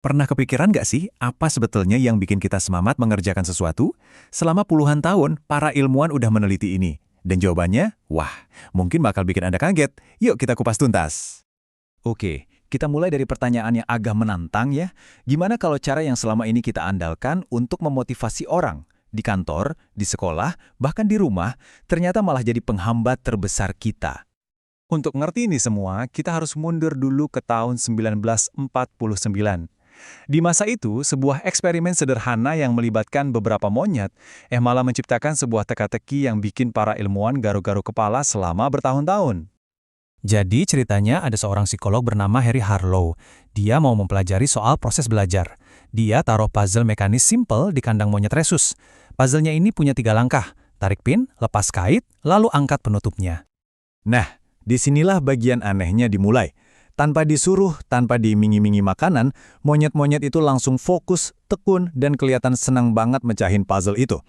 Pernah kepikiran nggak sih apa sebetulnya yang bikin kita semangat mengerjakan sesuatu? Selama puluhan tahun, para ilmuwan udah meneliti ini. Dan jawabannya, wah, mungkin bakal bikin Anda kaget. Yuk kita kupas tuntas. Oke, kita mulai dari pertanyaan yang agak menantang ya. Gimana kalau cara yang selama ini kita andalkan untuk memotivasi orang? Di kantor, di sekolah, bahkan di rumah, ternyata malah jadi penghambat terbesar kita. Untuk ngerti ini semua, kita harus mundur dulu ke tahun 1949. Di masa itu, sebuah eksperimen sederhana yang melibatkan beberapa monyet malah menciptakan sebuah teka-teki yang bikin para ilmuwan garuk-garuk kepala selama bertahun-tahun. Jadi ceritanya ada seorang psikolog bernama Harry Harlow. Dia mau mempelajari soal proses belajar. Dia taruh puzzle mekanis simple di kandang monyet rhesus. Puzzle-nya ini punya 3 langkah. Tarik pin, lepas kait, lalu angkat penutupnya. Nah, disinilah bagian anehnya dimulai. Tanpa disuruh, tanpa diiming-imingi makanan, monyet-monyet itu langsung fokus, tekun, dan kelihatan senang banget mecahin puzzle itu.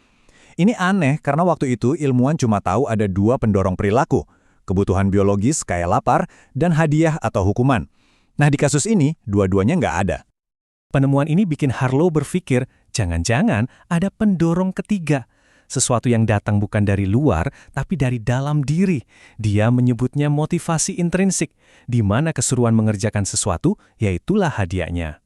Ini aneh karena waktu itu ilmuwan cuma tahu ada 2 pendorong perilaku, kebutuhan biologis kayak lapar, dan hadiah atau hukuman. Nah di kasus ini, dua-duanya nggak ada. Penemuan ini bikin Harlow berpikir, jangan-jangan ada pendorong ketiga. Sesuatu yang datang bukan dari luar, tapi dari dalam diri. Dia menyebutnya motivasi intrinsik, di mana keseruan mengerjakan sesuatu, yaitulah hadiahnya.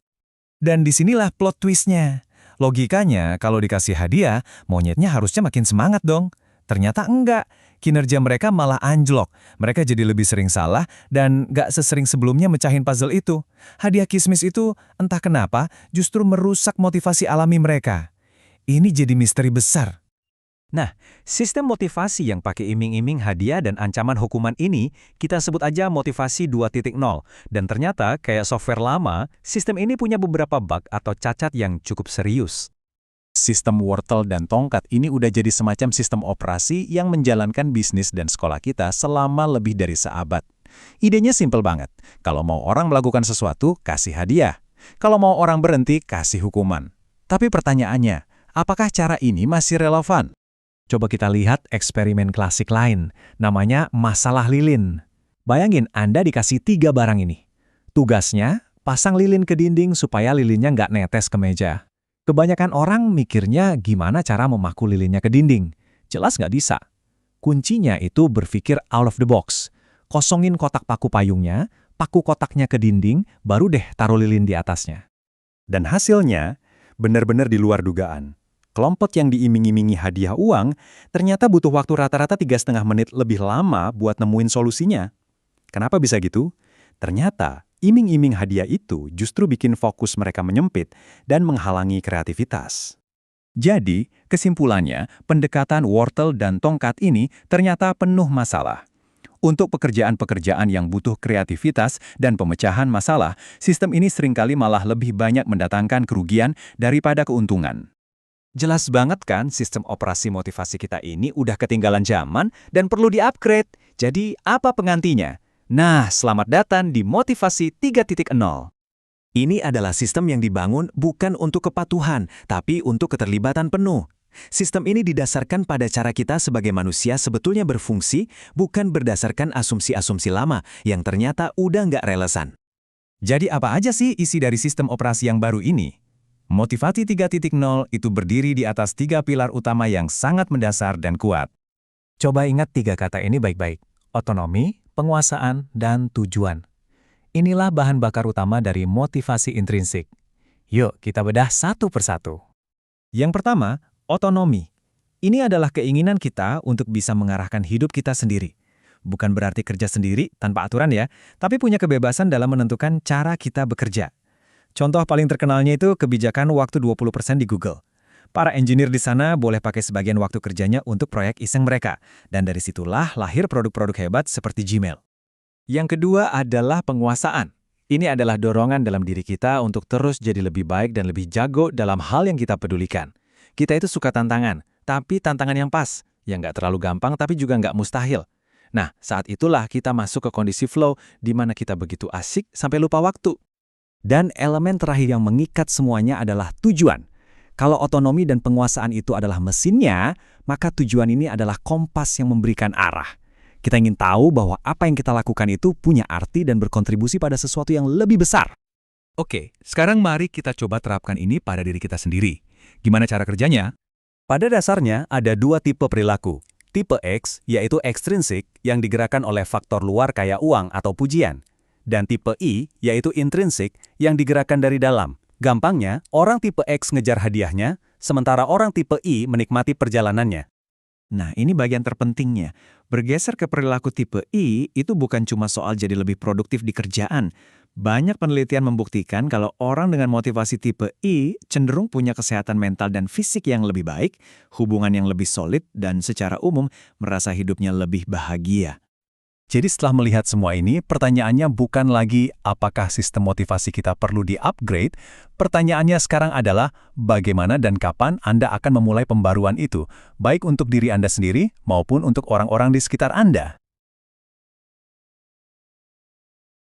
Dan disinilah plot twist-nya. Logikanya, kalau dikasih hadiah, monyetnya harusnya makin semangat dong. Ternyata enggak. Kinerja mereka malah anjlok. Mereka jadi lebih sering salah, dan gak sesering sebelumnya mecahin puzzle itu. Hadiah kismis itu, entah kenapa, justru merusak motivasi alami mereka. Ini jadi misteri besar. Nah, sistem motivasi yang pakai iming-iming hadiah dan ancaman hukuman ini kita sebut aja motivasi 2.0. Dan ternyata, kayak software lama, sistem ini punya beberapa bug atau cacat yang cukup serius. Sistem wortel dan tongkat ini udah jadi semacam sistem operasi yang menjalankan bisnis dan sekolah kita selama lebih dari seabad. Idenya simpel banget. Kalau mau orang melakukan sesuatu, kasih hadiah. Kalau mau orang berhenti, kasih hukuman. Tapi pertanyaannya, apakah cara ini masih relevan? Coba kita lihat eksperimen klasik lain, namanya masalah lilin. Bayangin Anda dikasih 3 barang ini. Tugasnya, pasang lilin ke dinding supaya lilinnya nggak netes ke meja. Kebanyakan orang mikirnya gimana cara memaku lilinnya ke dinding. Jelas nggak bisa. Kuncinya itu berpikir out of the box. Kosongin kotak paku payungnya, paku kotaknya ke dinding, baru deh taruh lilin di atasnya. Dan hasilnya, benar-benar di luar dugaan. Kelompok yang diiming-imingi hadiah uang ternyata butuh waktu rata-rata 3,5 menit lebih lama buat nemuin solusinya. Kenapa bisa gitu? Ternyata iming-iming hadiah itu justru bikin fokus mereka menyempit dan menghalangi kreativitas. Jadi, kesimpulannya, pendekatan wortel dan tongkat ini ternyata penuh masalah. Untuk pekerjaan-pekerjaan yang butuh kreativitas dan pemecahan masalah, sistem ini seringkali malah lebih banyak mendatangkan kerugian daripada keuntungan. Jelas banget kan sistem operasi motivasi kita ini udah ketinggalan zaman dan perlu di-upgrade. Jadi apa penggantinya? Nah, selamat datang di Motivasi 3.0. Ini adalah sistem yang dibangun bukan untuk kepatuhan, tapi untuk keterlibatan penuh. Sistem ini didasarkan pada cara kita sebagai manusia sebetulnya berfungsi, bukan berdasarkan asumsi-asumsi lama yang ternyata udah nggak relevan. Jadi apa aja sih isi dari sistem operasi yang baru ini? Motivasi 3.0 itu berdiri di atas 3 pilar utama yang sangat mendasar dan kuat. Coba ingat 3 kata ini baik-baik. Otonomi, penguasaan, dan tujuan. Inilah bahan bakar utama dari motivasi intrinsik. Yuk kita bedah satu persatu. Yang pertama, otonomi. Ini adalah keinginan kita untuk bisa mengarahkan hidup kita sendiri. Bukan berarti kerja sendiri tanpa aturan ya, tapi punya kebebasan dalam menentukan cara kita bekerja. Contoh paling terkenalnya itu kebijakan waktu 20% di Google. Para engineer di sana boleh pakai sebagian waktu kerjanya untuk proyek iseng mereka, dan dari situlah lahir produk-produk hebat seperti Gmail. Yang kedua adalah penguasaan. Ini adalah dorongan dalam diri kita untuk terus jadi lebih baik dan lebih jago dalam hal yang kita pedulikan. Kita itu suka tantangan, tapi tantangan yang pas, yang nggak terlalu gampang tapi juga nggak mustahil. Nah, saat itulah kita masuk ke kondisi flow, di mana kita begitu asik sampai lupa waktu. Dan elemen terakhir yang mengikat semuanya adalah tujuan. Kalau otonomi dan penguasaan itu adalah mesinnya, maka tujuan ini adalah kompas yang memberikan arah. Kita ingin tahu bahwa apa yang kita lakukan itu punya arti dan berkontribusi pada sesuatu yang lebih besar. Oke, sekarang mari kita coba terapkan ini pada diri kita sendiri. Gimana cara kerjanya? Pada dasarnya ada dua tipe perilaku. Tipe X, yaitu ekstrinsik, yang digerakkan oleh faktor luar kayak uang atau pujian. Dan tipe Y, yaitu intrinsik, yang digerakkan dari dalam. Gampangnya, orang tipe X ngejar hadiahnya, sementara orang tipe Y menikmati perjalanannya. Nah, ini bagian terpentingnya. Bergeser ke perilaku tipe I itu bukan cuma soal jadi lebih produktif di kerjaan. Banyak penelitian membuktikan kalau orang dengan motivasi tipe I cenderung punya kesehatan mental dan fisik yang lebih baik, hubungan yang lebih solid, dan secara umum merasa hidupnya lebih bahagia. Jadi setelah melihat semua ini, pertanyaannya bukan lagi apakah sistem motivasi kita perlu di-upgrade. Pertanyaannya sekarang adalah bagaimana dan kapan Anda akan memulai pembaruan itu, baik untuk diri Anda sendiri maupun untuk orang-orang di sekitar Anda.